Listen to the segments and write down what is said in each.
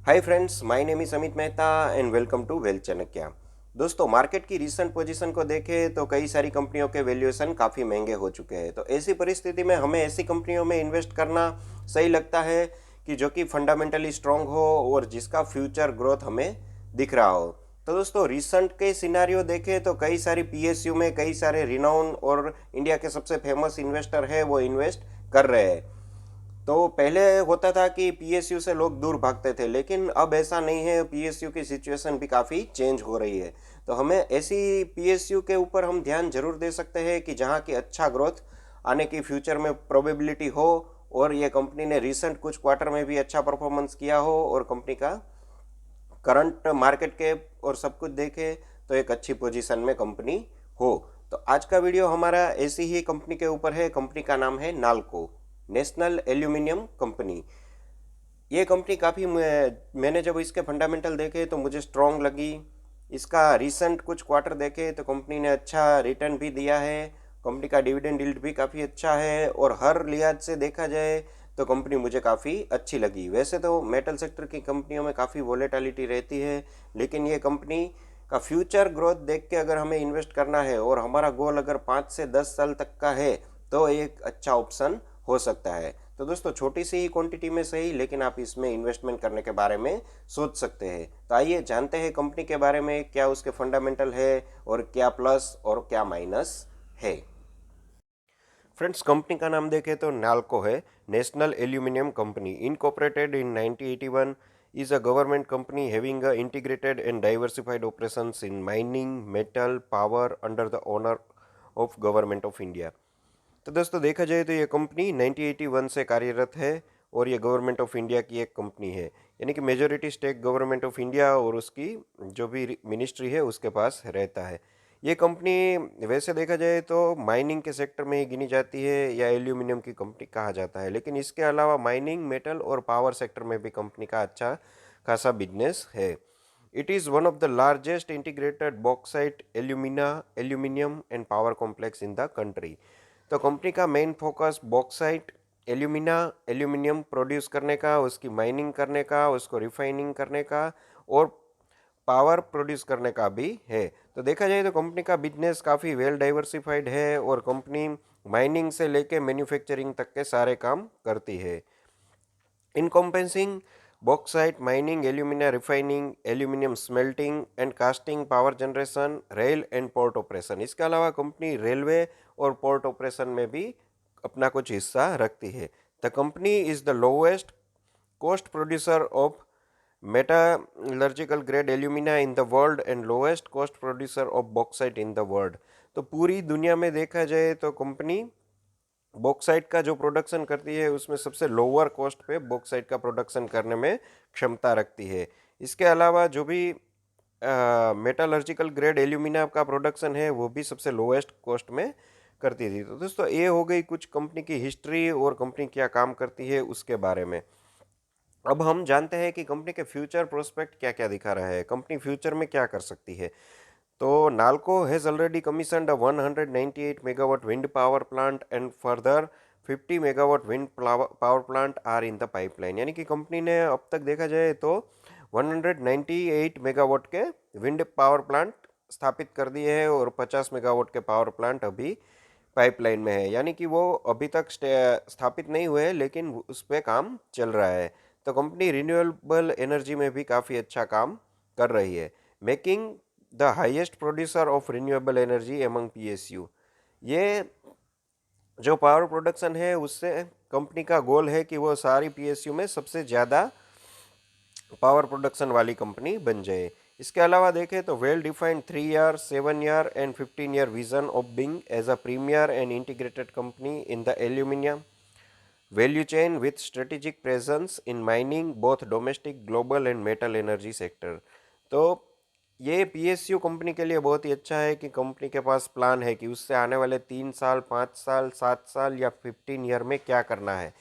Hi friends, my name is Amit Mehta and welcome to wealth Chanakya. दोस्तों, market की recent position को देखें तो कई सारी कंपनियों के वैल्यूएशन काफ़ी महंगे हो चुके हैं। तो ऐसी परिस्थिति में हमें ऐसी कंपनियों में इन्वेस्ट करना सही लगता है कि जो कि फंडामेंटली स्ट्रांग हो और जिसका फ्यूचर ग्रोथ हमें दिख रहा हो। तो दोस्तों, रिसेंट के सिनारियो देखें तो कई सारी पीएसयू में कई सारे रिनाउन और इंडिया के सबसे फेमस इन्वेस्टर है वो इन्वेस्ट कर रहे हैं। तो पहले होता था कि पीएसयू से लोग दूर भागते थे, लेकिन अब ऐसा नहीं है। पीएसयू की सिचुएशन भी काफ़ी चेंज हो रही है। तो हमें ऐसी पीएसयू के ऊपर हम ध्यान जरूर दे सकते हैं कि जहाँ की अच्छा ग्रोथ आने की फ्यूचर में प्रोबेबिलिटी हो, और ये कंपनी ने रिसेंट कुछ क्वार्टर में भी अच्छा परफॉर्मेंस किया हो, और कंपनी का करंट मार्केट कैप और सब कुछ देखे तो एक अच्छी पोजीशन में कंपनी हो। तो आज का वीडियो हमारा ऐसी ही कंपनी के ऊपर है। कंपनी का नाम है नाल्को, नेशनल एल्यूमिनियम कंपनी। ये कंपनी काफ़ी, मैंने जब इसके फंडामेंटल देखे तो मुझे स्ट्रॉन्ग लगी। इसका रिसेंट कुछ क्वार्टर देखे तो कंपनी ने अच्छा रिटर्न भी दिया है। कंपनी का डिविडेंड यील्ड भी काफ़ी अच्छा है, और हर लिहाज से देखा जाए तो कंपनी मुझे काफ़ी अच्छी लगी। वैसे तो मेटल सेक्टर की कंपनियों में काफ़ी वोलेटिलिटी रहती है, लेकिन ये कंपनी का फ्यूचर ग्रोथ देख के अगर हमें इन्वेस्ट करना है और हमारा गोल अगर 5 से 10 साल तक का है तो एक अच्छा ऑप्शन हो सकता है। तो दोस्तों, छोटी सी ही क्वांटिटी में सही, लेकिन आप इसमें इन्वेस्टमेंट करने के बारे में सोच सकते हैं। तो आइए जानते हैं कंपनी के बारे में, क्या उसके फंडामेंटल है और क्या प्लस और क्या माइनस है। फ्रेंड्स, कंपनी का नाम देखें तो नाल्को है, national aluminium company. Incorporated in 1981, is a government company having a integrated and diversified operations in mining, metal, power under the owner of government of India. तो दोस्तों, देखा जाए तो ये कंपनी 1981 से कार्यरत है, और ये गवर्नमेंट ऑफ इंडिया की एक कंपनी है। यानी कि majority stake government of India और उसकी जो भी मिनिस्ट्री है उसके पास रहता है। ये कंपनी वैसे देखा जाए तो माइनिंग के सेक्टर में ही गिनी जाती है, या एल्यूमिनियम की कंपनी कहा जाता है, लेकिन इसके अलावा माइनिंग, मेटल और पावर सेक्टर में भी कंपनी का अच्छा खासा बिजनेस है। It is one of the largest integrated bauxite, aluminum and power complex in the country। तो कंपनी का main focus bauxite, aluminium produce करने का, उसकी माइनिंग करने का, उसको रिफाइनिंग करने का, और पावर प्रोड्यूस करने का भी है। तो देखा जाए तो कंपनी का बिजनेस काफ़ी वेल डाइवर्सिफाइड है, और कंपनी माइनिंग से लेके मैन्युफैक्चरिंग तक के सारे काम करती है। encompassing bauxite mining, alumina refining, aluminium smelting and casting, power generation, rail and port operation. इसके अलावा कंपनी रेलवे और पोर्ट ऑपरेशन में भी अपना कुछ हिस्सा रखती है। The company is the lowest cost producer of metallurgical grade alumina in the world and lowest cost producer of bauxite in the world। तो पूरी दुनिया में देखा जाए तो कंपनी बॉक्साइट का जो प्रोडक्शन करती है उसमें सबसे लोअर कॉस्ट पे बॉक्साइट का प्रोडक्शन करने में क्षमता रखती है। इसके अलावा जो भी मेटालर्जिकल ग्रेड एल्यूमिना का प्रोडक्शन है वो भी सबसे लोएस्ट कॉस्ट में करती थी। तो दोस्तों, ये हो गई कुछ कंपनी की हिस्ट्री और कंपनी क्या काम करती है उसके बारे में। अब हम जानते हैं कि कंपनी के फ्यूचर प्रोस्पेक्ट क्या क्या दिखा रहा है, कंपनी फ्यूचर में क्या कर सकती है। तो NALCO has already commissioned a 198 megawatt wind power plant and further 50 megawatt wind power plant are in the pipeline. यानी कि कंपनी ने अब तक देखा जाए तो 198 मेगावाट के विंड पावर प्लांट स्थापित कर दिए हैं, और 50 मेगावाट के पावर प्लांट अभी पाइपलाइन में है। यानी कि वो अभी तक स्थापित नहीं हुए, लेकिन उस पर काम चल रहा है। तो कंपनी रिन्यूएबल एनर्जी में भी काफ़ी अच्छा काम कर रही है, making the highest producer of renewable energy among PSU. ये जो पावर प्रोडक्शन है उससे कंपनी का गोल है कि वो सारी पीएसयू में सबसे ज़्यादा पावर प्रोडक्शन वाली कंपनी बन जाए। इसके अलावा देखें तो well defined 3 year, 7 year and 15 year vision of being as a premier and integrated company in the aluminium value chain with strategic presence in mining both domestic, global and metal energy sector. तो ये PSU company के लिए बहुत ही अच्छा है कि company के पास plan है कि उससे आने वाले 3 साल, 5 साल, 7 साल या 15 ईयर में क्या करना है।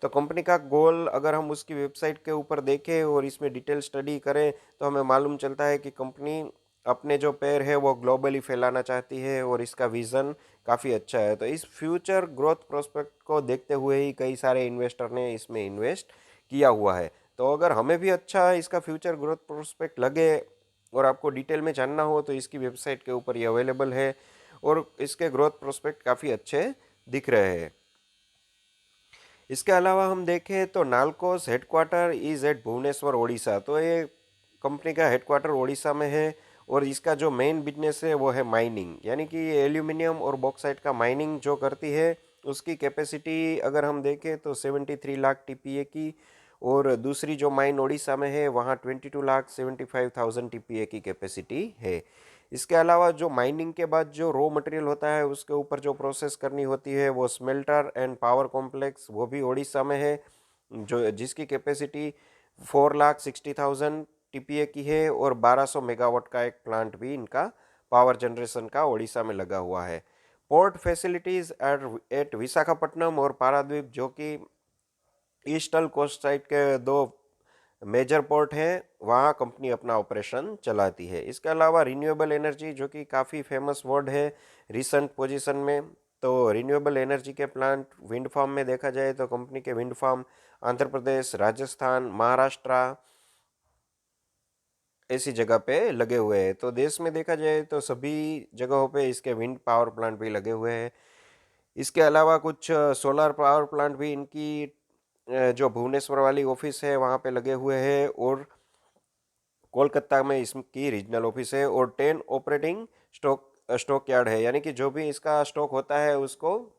तो कंपनी का गोल अगर हम उसकी वेबसाइट के ऊपर देखें और इसमें डिटेल स्टडी करें तो हमें मालूम चलता है कि कंपनी अपने जो पैर है वो ग्लोबली फैलाना चाहती है, और इसका विज़न काफ़ी अच्छा है। तो इस फ्यूचर ग्रोथ प्रोस्पेक्ट को देखते हुए ही कई सारे इन्वेस्टर ने इसमें इन्वेस्ट किया हुआ है। तो अगर हमें भी अच्छा इसका फ्यूचर ग्रोथ प्रोस्पेक्ट लगे और आपको डिटेल में जानना हो तो इसकी वेबसाइट के ऊपर ये अवेलेबल है और इसके ग्रोथ प्रोस्पेक्ट काफ़ी अच्छे दिख रहे हैं। इसके अलावा हम देखें तो NALCO's headquarter is at Bhubaneswar Odisha. तो ये कंपनी का हेडक्वार्टर ओडिशा में है और इसका जो मेन बिजनेस है वो है माइनिंग, यानी कि ये एल्यूमिनियम और बॉक्साइट का माइनिंग जो करती है उसकी कैपेसिटी अगर हम देखें तो 73 लाख टीपीए की, और दूसरी जो माइन ओडिशा में है वहाँ 22,75,000 टीपीए की कैपेसिटी है। इसके अलावा जो माइनिंग के बाद जो रॉ मटेरियल होता है उसके ऊपर जो प्रोसेस करनी होती है वो स्मेल्टर एंड पावर कॉम्प्लेक्स, वो भी ओडिशा में है, जो जिसकी कैपेसिटी 4,60,000 टीपीए की है, और 1200 मेगावाट का एक प्लांट भी इनका पावर जनरेशन का ओडिशा में लगा हुआ है। पोर्ट फैसिलिटीज़ एट विशाखापट्टनम और पारादीप, जो कि ईस्टर्न कोस्ट साइड के दो मेजर पोर्ट है, वहाँ कंपनी अपना ऑपरेशन चलाती है। इसके अलावा रिन्यूएबल एनर्जी, जो कि काफ़ी फेमस वर्ड है रिसेंट पोजीशन में, तो रिन्यूएबल एनर्जी के प्लांट विंड फार्म में देखा जाए तो कंपनी के विंड फार्म आंध्र प्रदेश, राजस्थान, महाराष्ट्र ऐसी जगह पे लगे हुए हैं। तो देश में देखा जाए तो सभी जगहों पे इसके विंड पावर प्लांट भी लगे हुए हैं। इसके अलावा कुछ सोलर पावर प्लांट भी इनकी जो भुवनेश्वर वाली ऑफिस है वहाँ पे लगे हुए हैं, और कोलकाता में इसकी रीजनल ऑफिस है, और 10 ऑपरेटिंग स्टॉक यार्ड है, यानी कि जो भी इसका स्टॉक होता है उसको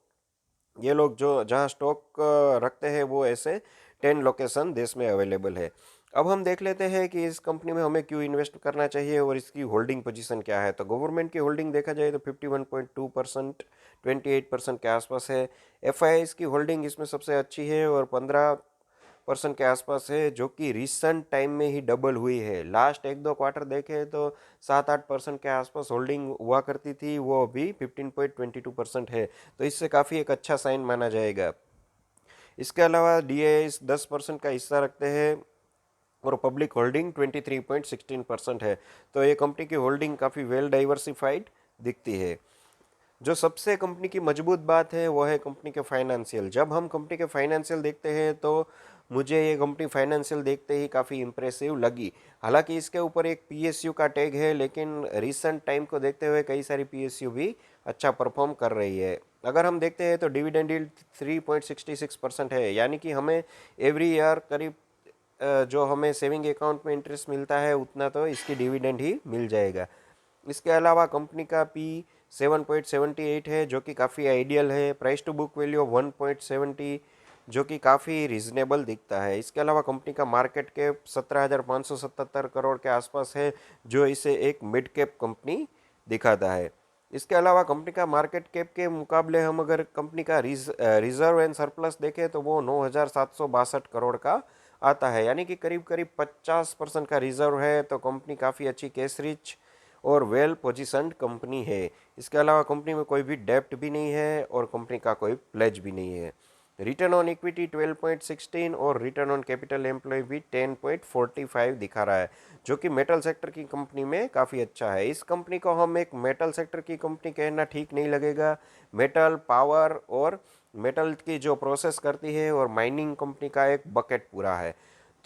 ये लोग जो जहाँ स्टॉक रखते हैं वो ऐसे 10 लोकेशन देश में अवेलेबल है। अब हम देख लेते हैं कि इस कंपनी में हमें क्यों इन्वेस्ट करना चाहिए और इसकी होल्डिंग पोजीशन क्या है। तो गवर्नमेंट की होल्डिंग देखा जाए तो 51.2%, 28% के आसपास है। एफआईआई की होल्डिंग इसमें सबसे अच्छी है और 15% के आसपास है, जो कि रिसेंट टाइम में ही डबल हुई है। लास्ट एक दो क्वार्टर देखे तो 7-8% के आसपास होल्डिंग हुआ करती थी, वो अभी 15.22% है। तो इससे काफ़ी एक अच्छा साइन माना जाएगा। इसके अलावा डीआईएस 10% का हिस्सा रखते हैं और पब्लिक होल्डिंग 23.16% है। तो ये कंपनी की होल्डिंग काफ़ी वेल डाइवर्सिफाइड दिखती है। जो सबसे कंपनी की मजबूत बात है वो है कंपनी के फाइनेंशियल। जब हम कंपनी के फाइनेंशियल देखते हैं तो मुझे ये कंपनी फाइनेंशियल देखते ही काफ़ी इम्प्रेसिव लगी। हालांकि इसके ऊपर एक पीएसयू का टैग है, लेकिन रिसेंट टाइम को देखते हुए कई सारी पीएसयू भी अच्छा परफॉर्म कर रही है। अगर हम देखते हैं तो डिविडेंड यील्ड 3.66% है, यानी कि हमें एवरी ईयर करीब जो हमें सेविंग अकाउंट में इंटरेस्ट मिलता है उतना तो इसकी डिविडेंड ही मिल जाएगा। इसके अलावा कंपनी का पी 7.78 है, जो कि काफ़ी आइडियल है। प्राइस टू बुक वैल्यू 1.70, जो कि काफ़ी रिजनेबल दिखता है। इसके अलावा कंपनी का मार्केट कैप 17,577 करोड़ के आसपास है, जो इसे एक मिड कैप कंपनी दिखाता है। इसके अलावा कंपनी का मार्केट कैप के मुकाबले हम अगर कंपनी का रिजर्व एंड सरप्लस देखें तो वो 9,762 करोड़ का आता है, यानी कि करीब करीब 50% का रिजर्व है। तो कंपनी काफ़ी अच्छी कैश रिच और वेल पोजिशन्ड कंपनी है। इसके अलावा कंपनी में कोई भी डेप्ट भी नहीं है और कंपनी का कोई प्लेज भी नहीं है। रिटर्न ऑन इक्विटी 12.16 और रिटर्न ऑन कैपिटल एम्प्लॉय भी 10.45 दिखा रहा है, जो कि मेटल सेक्टर की कंपनी में काफ़ी अच्छा है। इस कंपनी को हम एक मेटल सेक्टर की कंपनी कहना ठीक नहीं लगेगा। मेटल, पावर और मेटल की जो प्रोसेस करती है और माइनिंग कंपनी का एक बकेट पूरा है।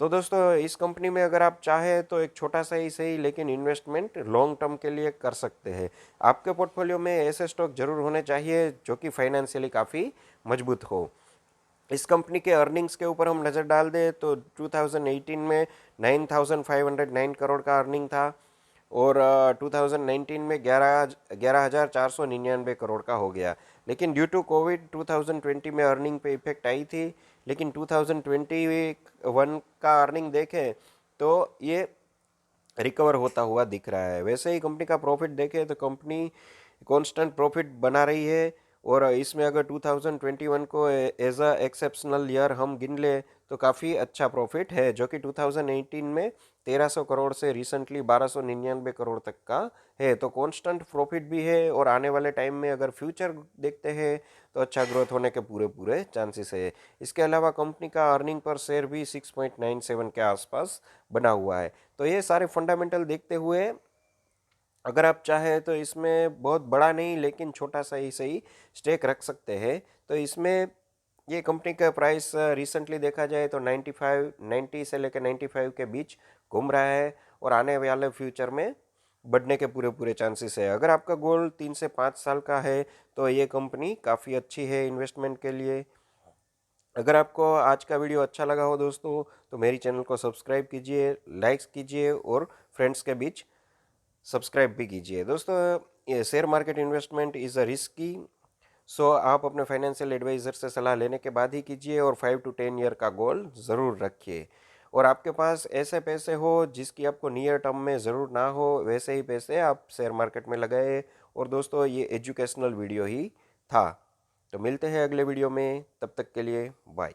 तो दोस्तों इस कंपनी में अगर आप चाहें तो एक छोटा सा ही सही लेकिन इन्वेस्टमेंट लॉन्ग टर्म के लिए कर सकते हैं। आपके पोर्टफोलियो में ऐसे स्टॉक जरूर होने चाहिए जो कि फाइनेंशियली काफ़ी मजबूत हो। इस कंपनी के अर्निंग्स के ऊपर हम नज़र डाल दें तो 2018 में 9,509 करोड़ का अर्निंग था, और 2019 में 11,499 करोड़ का हो गया। लेकिन ड्यू टू कोविड 2020 में अर्निंग पे इफेक्ट आई थी, लेकिन 2021 का अर्निंग देखें तो ये रिकवर होता हुआ दिख रहा है। वैसे ही कंपनी का प्रॉफिट देखें तो कंपनी कांस्टेंट प्रॉफिट बना रही है, और इसमें अगर 2021 को एज अ एक्सेप्शनल ईयर हम गिन ले तो काफ़ी अच्छा प्रॉफिट है, जो कि 2018 में 1300 करोड़ से रिसेंटली 1299 करोड़ तक का है। तो कांस्टेंट प्रॉफिट भी है, और आने वाले टाइम में अगर फ्यूचर देखते हैं तो अच्छा ग्रोथ होने के पूरे पूरे चांसेस है। इसके अलावा कंपनी का अर्निंग पर शेयर भी 6.97 के आसपास बना हुआ है। तो ये सारे फंडामेंटल देखते हुए अगर आप चाहें तो इसमें बहुत बड़ा नहीं लेकिन छोटा सा ही सही स्टेक रख सकते हैं। तो इसमें ये कंपनी का प्राइस रिसेंटली देखा जाए तो 90 से लेकर 95 के बीच घूम रहा है और आने वाले फ्यूचर में बढ़ने के पूरे पूरे चांसेस है। अगर आपका गोल 3 से 5 साल का है तो ये कंपनी काफ़ी अच्छी है इन्वेस्टमेंट के लिए। अगर आपको आज का वीडियो अच्छा लगा हो दोस्तों तो मेरी चैनल को सब्सक्राइब कीजिए, लाइक्स कीजिए और फ्रेंड्स के बीच सब्सक्राइब भी कीजिए। दोस्तों, ये share market investment is a risky, so आप अपने फाइनेंशियल एडवाइज़र से सलाह लेने के बाद ही कीजिए और 5 to 10 ईयर का गोल ज़रूर रखिए। और आपके पास ऐसे पैसे हो जिसकी आपको नियर टर्म में ज़रूर ना हो, वैसे ही पैसे आप शेयर मार्केट में लगाए। और दोस्तों, ये एजुकेशनल वीडियो ही था। तो मिलते हैं अगले वीडियो में, तब तक के लिए बाय।